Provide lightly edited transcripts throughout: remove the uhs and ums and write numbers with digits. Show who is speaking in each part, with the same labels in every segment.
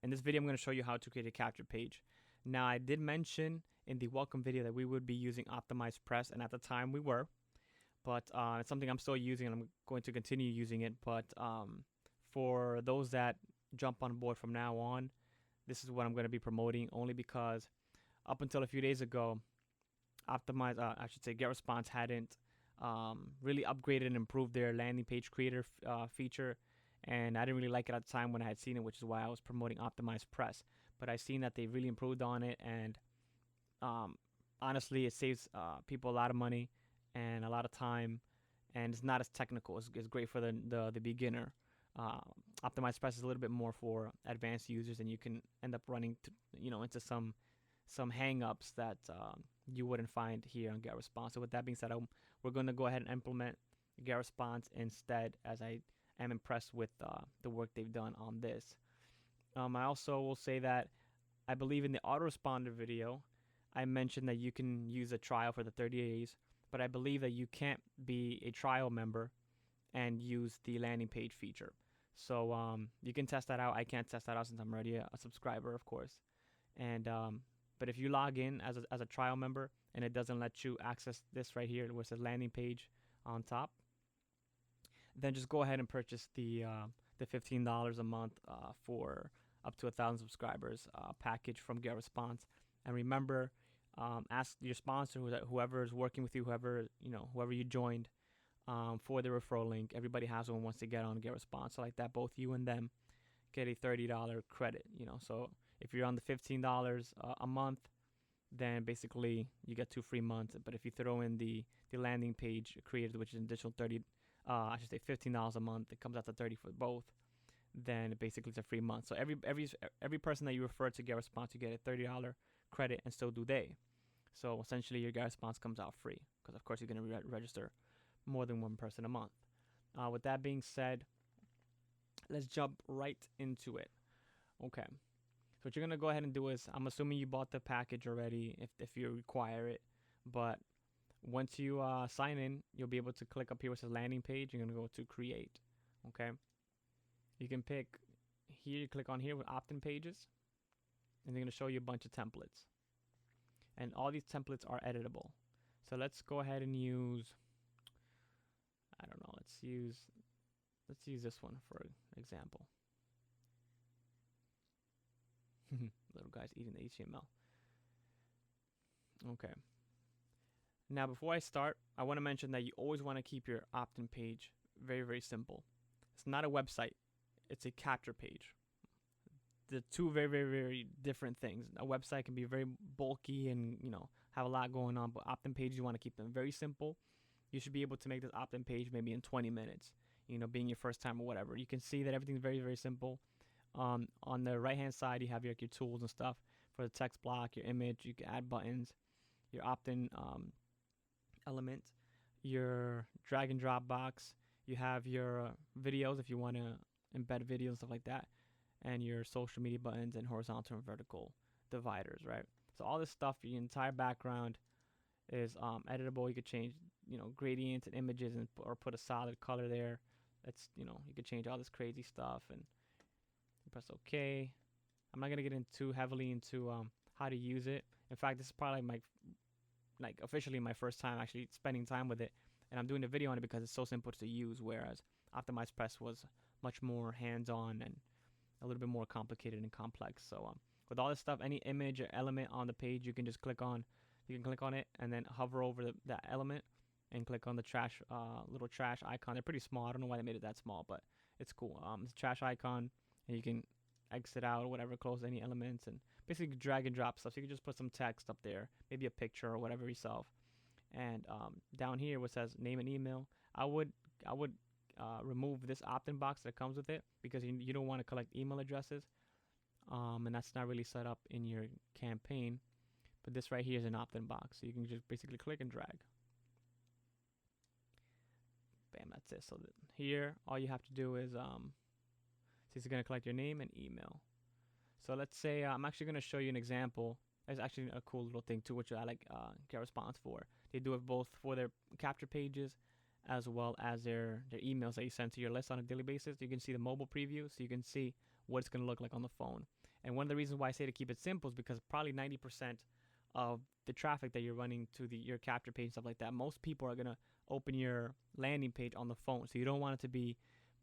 Speaker 1: In this video, I'm going to show you how to create a capture page. Now, I did mention in the welcome video that we would be using Optimized Press, and at the time we were, but it's something I'm still using and I'm going to continue using it. But for those that jump on board from now on, this is what I'm going to be promoting only because up until a few days ago, I should say, GetResponse hadn't really upgraded and improved their landing page creator feature, and I didn't really like it at the time when I had seen it, which is why I was promoting Optimized Press. But I seen that they really improved on it, and um, honestly, it saves people a lot of money and a lot of time, and it's not as technical. It's great for the beginner. Uh, Optimized Press is a little bit more for advanced users, and you can end up running into some hang-ups that you wouldn't find here on GetResponse. So with that being said, we're going to go ahead and implement GetResponse instead, as I am impressed with the work they've done on this. I also will say that I believe in the autoresponder video, I mentioned that you can use a trial for the 30 days, but I believe that you can't be a trial member and use the landing page feature. So you can test that out. I can't test that out since I'm already a subscriber, of course. And but if you log in as a trial member and it doesn't let you access this right here, where it says landing page on top, then just go ahead and purchase the $15 a month for up to 1,000 subscribers package from GetResponse. And remember, ask your sponsor, whoever is working with you, whoever you joined, for the referral link. Everybody has one once they get on GetResponse. So like that, both you and them get a $30 credit. So if you're on the $15 a month, then basically you get 2 free months. But if you throw in the landing page created, which is an additional 30, I should say $15 a month, it comes out to 30 for both. Then basically it's a free month. So every person that you refer to GetResponse, you get a $30 credit, and so do they. So essentially your GetResponse comes out free because of course you're going to register more than one person a month. With that being said, let's jump right into it. Okay. So what you're gonna go ahead and do is, I'm assuming you bought the package already, if you require it. But once you sign in, you'll be able to click up here with the landing page. You're gonna go to create. Okay. You can pick here. You click on here with opt-in pages, and they're gonna show you a bunch of templates. And all these templates are editable. So let's go ahead and use. I don't know. Let's use this one for example. Little guy's eating the HTML. Okay. Now, before I start, I want to mention that you always want to keep your opt-in page very, very simple. It's not a website. It's a capture page. The two very, very, very different things. A website can be very bulky and, have a lot going on, but opt-in pages, you want to keep them very simple. You should be able to make this opt-in page maybe in 20 minutes, being your first time or whatever. You can see that everything's very, very simple. On the right-hand side, you have your tools and stuff for the text block, your image. You can add buttons, your opt-in element, your drag and drop box. You have your videos if you want to embed videos and stuff like that, and your social media buttons and horizontal and vertical dividers, right? So all this stuff, your entire background is editable. You could change, gradients and images or put a solid color there. That's, you could change all this crazy stuff and press OK. I'm not going to get too heavily into how to use it. In fact, this is probably officially my first time actually spending time with it, and I'm doing a video on it because it's so simple to use, whereas Optimized Press was much more hands-on and a little bit more complicated and complex. So with all this stuff, any image or element on the page, you can just click on. You can click on it and then hover over that element and click on the trash little trash icon. They're pretty small. I don't know why they made it that small, but it's cool. It's a trash icon, and you can exit out or whatever, close any elements, and basically drag and drop stuff. So you can just put some text up there, maybe a picture or whatever yourself. And down here, what says name and email, I would remove this opt-in box that comes with it because you don't want to collect email addresses, and that's not really set up in your campaign. But this right here is an opt-in box, so you can just basically click and drag. Bam, that's it. So here, all you have to do is it's going to collect your name and email. So let's say I'm actually going to show you an example. It's actually a cool little thing too, which I like GetResponse for. They do it both for their capture pages as well as their emails that you send to your list on a daily basis. You can see the mobile preview, so you can see what it's going to look like on the phone. And one of the reasons why I say to keep it simple is because probably 90% of the traffic that you're running to your capture page and stuff like that, most people are gonna open your landing page on the phone. So you don't want it to be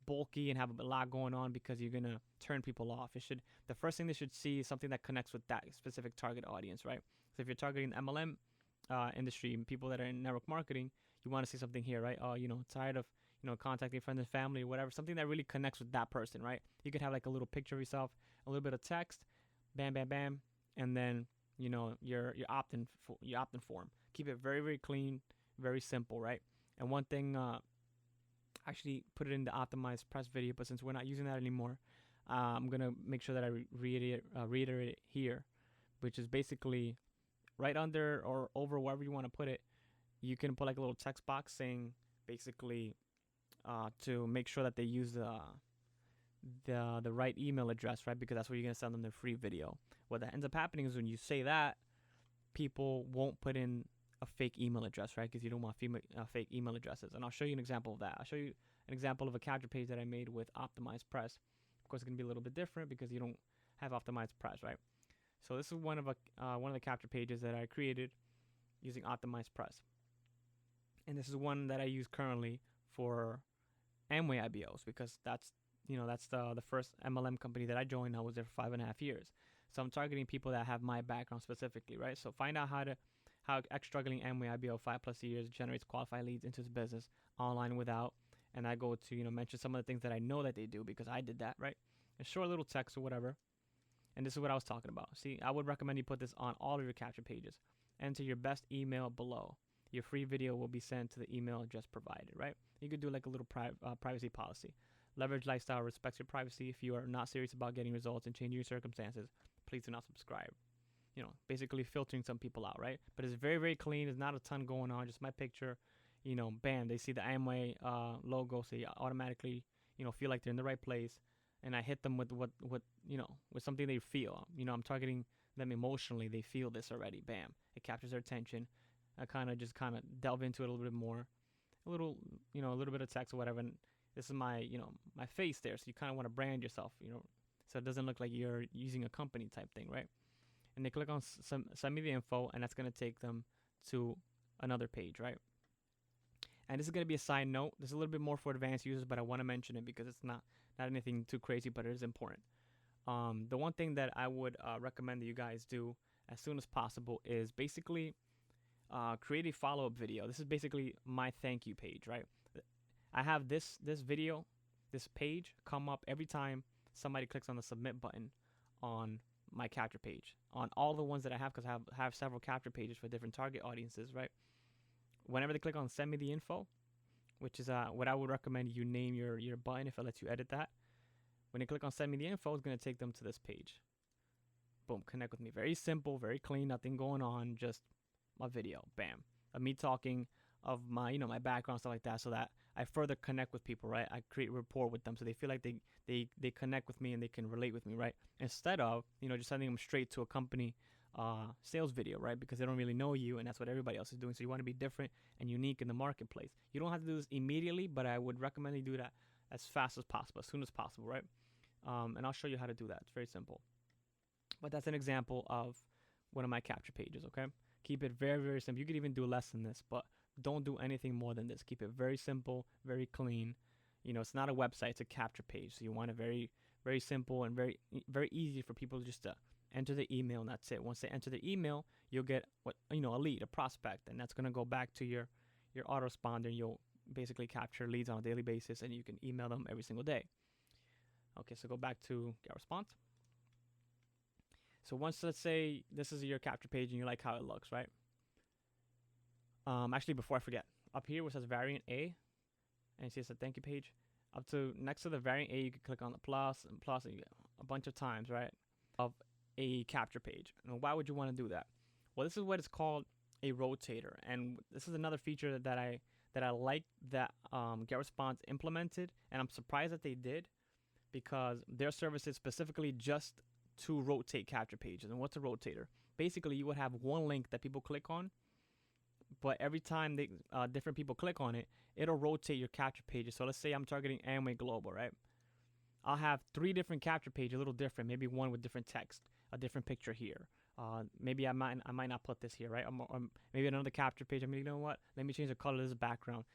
Speaker 1: bulky and have a lot going on because you're gonna turn people off. The first thing they should see is something that connects with that specific target audience, right? So if you're targeting the MLM industry and people that are in network marketing, you want to see something here, right? Tired of contacting friends and family or whatever, something that really connects with that person, right? You could have like a little picture of yourself, a little bit of text, bam, bam, bam, and then your opt-in form. Keep it very, very clean, very simple, right? And one thing, actually put it in the optimized press video, but since we're not using that anymore, I'm gonna make sure that I reiterate it here, which is basically right under or over wherever you want to put it. You can put like a little text box saying basically to make sure that they use the right email address, right? Because that's where you're gonna send them their free video. What that ends up happening is when you say that, people won't put in a fake email address, right? Because you don't want fake email addresses. And I'll show you an example of that. I'll show you an example of a capture page that I made with Optimized Press. Of course, it's gonna be a little bit different because you don't have Optimized Press, right? So this is one of the capture pages that I created using Optimized Press, and this is one that I use currently for Amway IBOs because that's the first MLM company that I joined. I was there for 5.5 years, so I'm targeting people that have my background specifically, right? So find out how ex-struggling Amway IBO 5+ years generates qualified leads into his business online without, and I go to mention some of the things that I know that they do because I did that, right? A short little text or whatever. And this is what I was talking about. See, I would recommend you put this on all of your capture pages. Enter your best email below. Your free video will be sent to the email address provided, right? You could do like a little privacy policy. Leverage lifestyle respects your privacy. If you are not serious about getting results and changing your circumstances, please do not subscribe. Basically filtering some people out, right? But it's very, very clean. There's not a ton going on. Just my picture. Bam, they see the Amway logo, so you automatically, feel like they're in the right place. And I hit them with with something they feel. I'm targeting them emotionally. They feel this already. Bam, it captures their attention. I kind of delve into it a little bit more, a little bit of text or whatever. And this is my my face there. So you kind of want to brand yourself, so it doesn't look like you're using a company type thing, right? And they click on send me the info, and that's gonna take them to another page, right? And this is gonna be a side note. This is a little bit more for advanced users, but I want to mention it because it's not anything too crazy, but it is important. The one thing that I would recommend that you guys do as soon as possible is basically create a follow-up video. This is basically my thank you page, right? I have this video, this page come up every time somebody clicks on the submit button on my capture page. On all the ones that I have, because I have several capture pages for different target audiences, right? Whenever they click on send me the info, which is what I would recommend you name your button if it lets you edit that. When they click on send me the info, it's going to take them to this page. Boom, connect with me. Very simple, very clean, nothing going on, just my video. Bam. Of me talking of my my background, stuff like that, so that I further connect with people, right? I create rapport with them so they feel like they connect with me and they can relate with me, right? Instead of just sending them straight to a company sales video, right? Because they don't really know you, and that's what everybody else is doing. So you want to be different and unique in the marketplace. You don't have to do this immediately, but I would recommend you do that as fast as possible, as soon as possible, right? And I'll show you how to do that. It's very simple. But that's an example of one of my capture pages, okay? Keep it very, very simple. You could even do less than this, but don't do anything more than this. Keep it very simple, very clean. It's not a website, it's a capture page. So you want it very, very simple and very, very easy for people just to enter the email, and that's it. Once they enter the email, you'll get a lead, a prospect, and that's going to go back to your autoresponder, and you'll basically capture leads on a daily basis, and you can email them every single day. Okay, so go back to get response. So once, let's say this is your capture page and you like how it looks, right? Actually, before I forget, up here where it says variant A, and you see it's a thank you page, up to next to the variant A, you can click on the plus, and you get a bunch of times, right, of a capture page. And why would you want to do that? Well, this is what is called a rotator, and this is another feature that I like that GetResponse implemented, and I'm surprised that they did, because their service is specifically just to rotate capture pages. And what's a rotator? Basically, you would have one link that people click on, but every time they different people click on it, it'll rotate your capture pages. So let's say I'm targeting Amway Global, right? I'll have 3 different capture pages, a little different. Maybe one with different text, a different picture here. Maybe I might not put this here, right? Or maybe another capture page. I mean, you know what? Let me change the color of this background.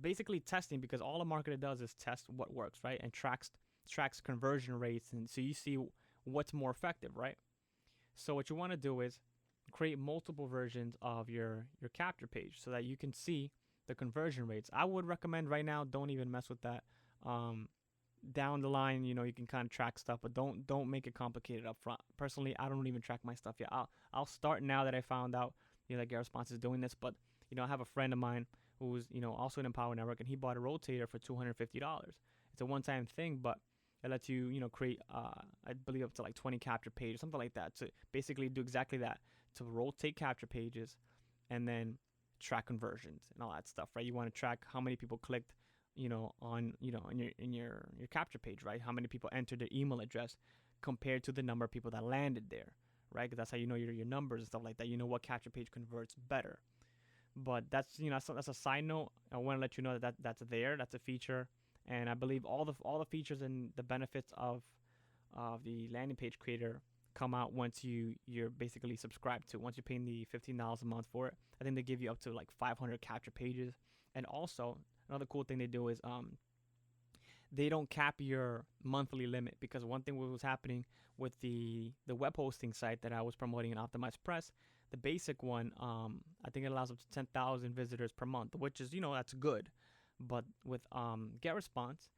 Speaker 1: Basically testing, because all a marketer does is test what works, right? And tracks conversion rates, and so you see what's more effective, right? So what you want to do is create multiple versions of your capture page so that you can see the conversion rates. I would recommend right now, don't even mess with that. Down the line, you can kind of track stuff, but don't make it complicated up front. Personally, I don't even track my stuff yet. I'll start now that I found out that GetResponse is doing this. But I have a friend of mine who's also an Empower Network, and he bought a rotator for $250. It's a one-time thing, but it lets you create I believe up to like 20 capture pages, something like that, to basically do exactly that, to rotate capture pages and then track conversions and all that stuff, right? You want to track how many people clicked on in your capture page, right? How many people entered their email address compared to the number of people that landed there, right? Because that's how you know your numbers and stuff like that. You know what capture page converts better. But that's that's a side note. I want to let you know that's there. That's a feature, and I believe all the features and the benefits of the landing page creator come out once you're basically subscribed to. Once you're paying the $15 a month for it, I think they give you up to like 500 capture pages. And also another cool thing they do is they don't cap your monthly limit, because one thing was happening with the web hosting site that I was promoting in OptimizePress, the basic one, I think it allows up to 10,000 visitors per month, which is that's good. But with GetResponse,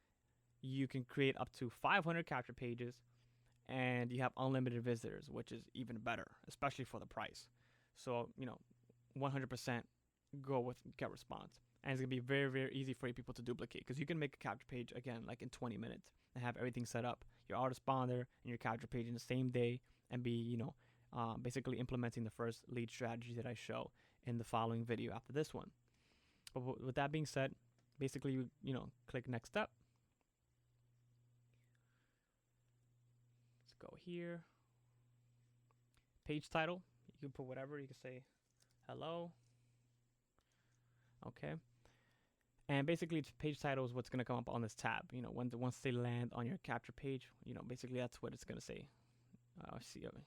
Speaker 1: you can create up to 500 capture pages, and you have unlimited visitors, which is even better, especially for the price. So 100% go with GetResponse. And it's going to be very, very easy for you people to duplicate, because you can make a capture page, again, like in 20 minutes and have everything set up, your autoresponder and your capture page in the same day, and be, basically implementing the first lead strategy that I show in the following video after this one. But with that being said, basically, click next step. Let's go here. Page title. You can put whatever. You can say hello. Okay. And basically, page title is what's going to come up on this tab. Once they land on your capture page, basically that's what it's going to say.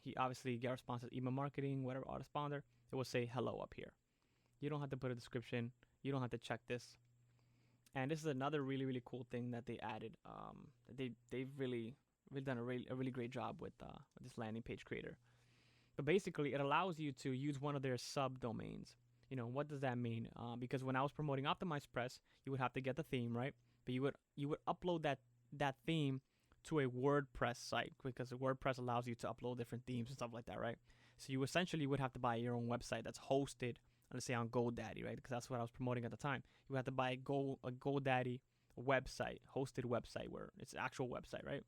Speaker 1: He obviously GetResponse is email marketing, whatever, autoresponder. It will say hello up here. You don't have to put a description. You don't have to check this. And this is another really, really cool thing that they added. They've really done a really great job with this landing page creator. But basically, it allows you to use one of their subdomains. What does that mean? Because when I was promoting OptimizePress, you would have to get the theme, right? But you would upload that theme to a WordPress site, because WordPress allows you to upload different themes and stuff like that, right? So you essentially would have to buy your own website that's hosted, let's say on GoDaddy, right? Because that's what I was promoting at the time. You would have to buy a GoDaddy website, hosted website, where it's an actual website, right?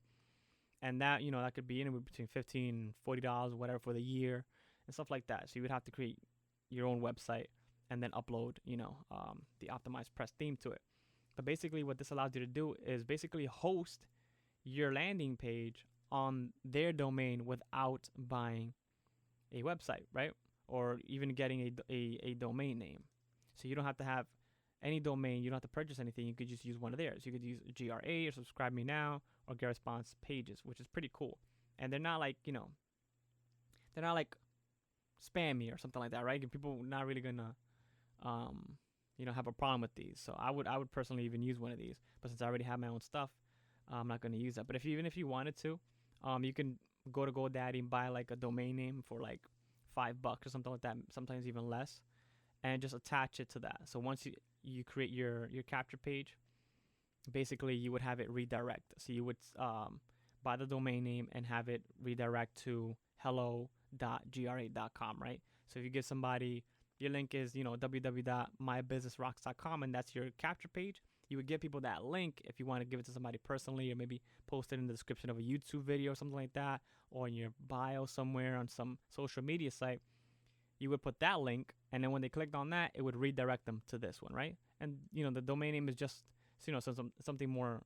Speaker 1: And that that could be anywhere between $15 and $40, whatever, for the year and stuff like that. So you would have to create your own website and then upload the OptimizePress theme to it. But basically what this allows you to do is basically host your landing page on their domain without buying a website, right? Or even getting a domain name. So you don't have to have any domain. You don't have to purchase anything. You could just use one of theirs. You could use GRA or Subscribe Me Now or GetResponse pages, which is pretty cool. And they're not like they're not like spammy or something like that, right? People not really gonna have a problem with these. So I would personally even use one of these, but since I already have my own stuff, I'm not gonna use that. But even if you wanted to, you can go to GoDaddy and buy like a domain name for like $5 or something like that, sometimes even less, and just attach it to that. So once you create your capture page, basically you would have it redirect. So you would buy the domain name and have it redirect to hello.gra.com, right? So if you give somebody, your link is www.mybusinessrocks.com, and that's your capture page, you would give people that link if you want to give it to somebody personally, or maybe post it in the description of a YouTube video or something like that, or in your bio somewhere on some social media site. You would put that link, and then when they clicked on that, it would redirect them to this one, right? And the domain name is just something more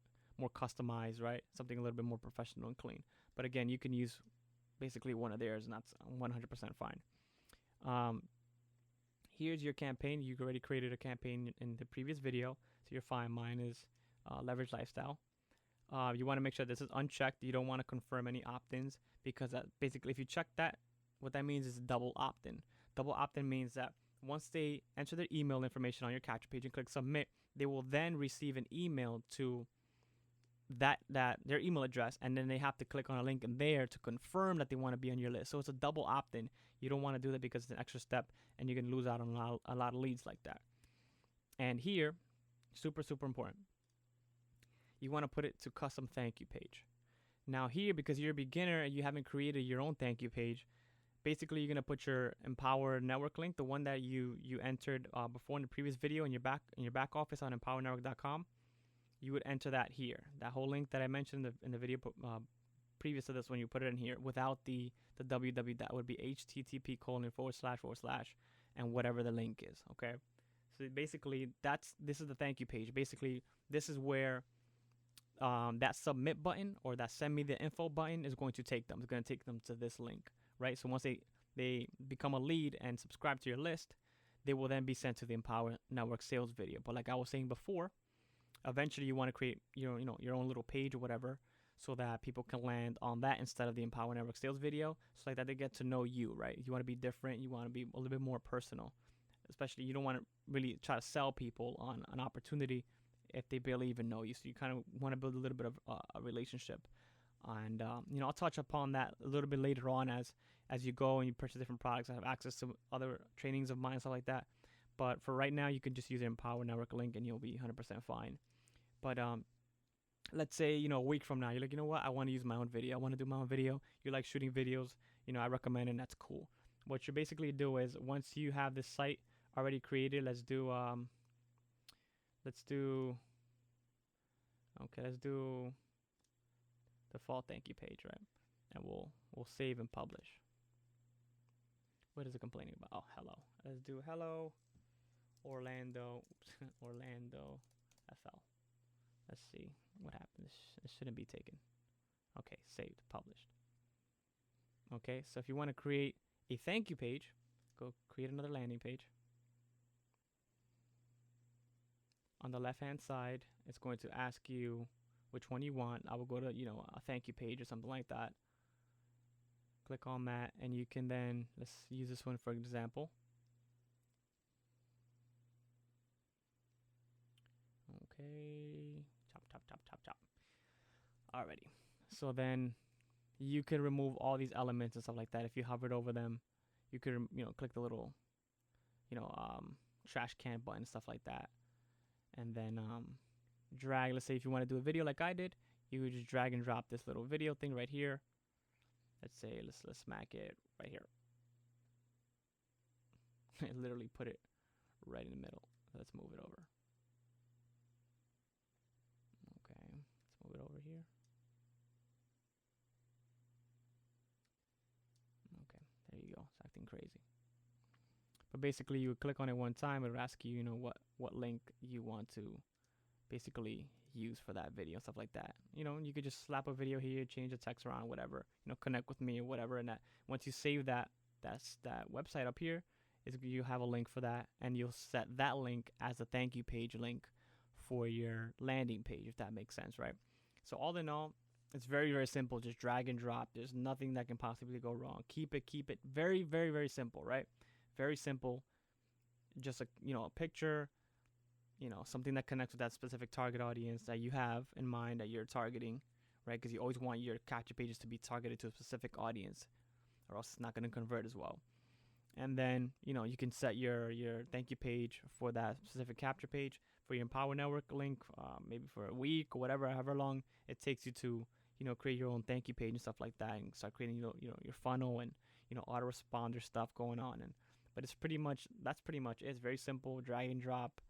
Speaker 1: customized, right? Something a little bit more professional and clean. But again, you can use basically one of theirs, and that's 100% fine. Here's your campaign. You already created a campaign in the previous video, so you're fine. Mine is Leverage Lifestyle. You want to make sure this is unchecked. You don't want to confirm any opt-ins, because that basically, if you check that, what that means is double opt-in. Double opt-in means that once they enter their email information on your capture page and click submit, they will then receive an email to that their email address, and then they have to click on a link in there to confirm that they want to be on your list. So it's a double opt-in. You don't want to do that because it's an extra step, and you can lose out on a lot of leads like that. And here, super important, you want to put it to custom thank you page. Now here, because you're a beginner and you haven't created your own thank you page, basically you're gonna put your Empower Network link, the one that you entered before in the previous video in your back office on empowernetwork.com. You would enter that here, that whole link that I mentioned in the video previous to this one. You put it in here without the www. That would be http:// and whatever the link is. Okay, so basically this is the thank you page. Basically, this is where that submit button or that send me the info button is going to take them. It's going to take them to this link, right? So once they become a lead and subscribe to your list, they will then be sent to the Empower Network sales video. But like I was saying before, eventually you want to create your own little page or whatever, so that people can land on that instead of the Empower Network sales video, so like that they get to know you, right? You want to be different. You want to be a little bit more personal. Especially, you don't want to really try to sell people on an opportunity if they barely even know you. So you kind of want to build a little bit of a relationship. And I'll touch upon that a little bit later on as you go and you purchase different products. I have access to other trainings of mine and stuff like that. But for right now, you can just use the Empower Network link and you'll be 100% fine. But let's say, a week from now, you're like, you know what? I want to use my own video. I want to do my own video. You like shooting videos. I recommend it, and that's cool. What you basically do is, once you have this site already created, let's do default thank you page, right? And we'll save and publish. What is it complaining about? Oh, hello. Let's do hello Orlando. Orlando FL. Let's see what happens. It shouldn't be taken. Okay, saved, published. Okay, so if you want to create a thank you page, go create another landing page. On the left hand side, it's going to ask you which one you want. I will go to, a thank you page or something like that. Click on that, and you can then, let's use this one for example. Okay, chop. Alrighty. So then you can remove all these elements and stuff like that. If you hovered over them, you could, click the little, trash can button and stuff like that. And then drag, let's say if you want to do a video like I did, you would just drag and drop this little video thing right here. Let's say, let's smack it right here. I literally put it right in the middle. Let's move it over. Okay, let's move it over here. Okay, there you go. It's acting crazy. But basically, you would click on it one time. It would ask you, what link you want to basically use for that video, stuff like that. You could just slap a video here, change the text around, whatever. Connect with me or whatever. And that once you save that website up here, you have a link for that, and you'll set that link as a thank you page link for your landing page, if that makes sense, right? So all in all, it's very, very simple. Just drag and drop. There's nothing that can possibly go wrong. Keep it very, very, very simple, right? Very simple. Just a picture, something that connects with that specific target audience that you have in mind that you're targeting, right? Because you always want your capture pages to be targeted to a specific audience, or else it's not going to convert as well. And then, you can set your thank you page for that specific capture page for your Empower Network link, maybe for a week or whatever, however long it takes you to, create your own thank you page and stuff like that, and start creating, your funnel and, autoresponder stuff going on. But that's pretty much it. It's very simple. Drag and drop.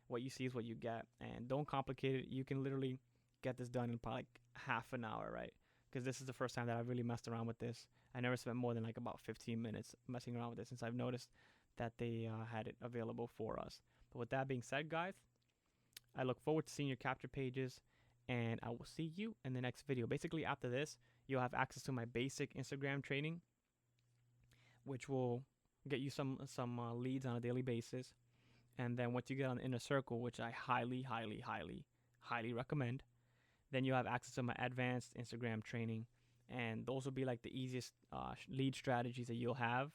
Speaker 1: What you see is what you get, and don't complicate it. You can literally get this done in probably like half an hour, right? Because this is the first time that I really messed around with this. I never spent more than like about 15 minutes messing around with this since I've noticed that they had it available for us. But with that being said, guys, I look forward to seeing your capture pages, and I will see you in the next video. Basically, after this, you'll have access to my basic Instagram training, which will get you some leads on a daily basis. And then once you get on the inner circle, which I highly recommend, then you have access to my advanced Instagram training, and those will be like the easiest lead strategies that you'll have.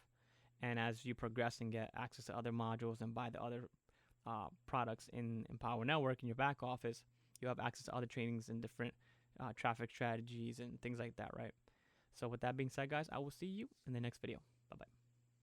Speaker 1: And as you progress and get access to other modules and buy the other products in Empower Network in your back office, you have access to other trainings and different traffic strategies and things like that, right? So with that being said, guys, I will see you in the next video. Bye bye.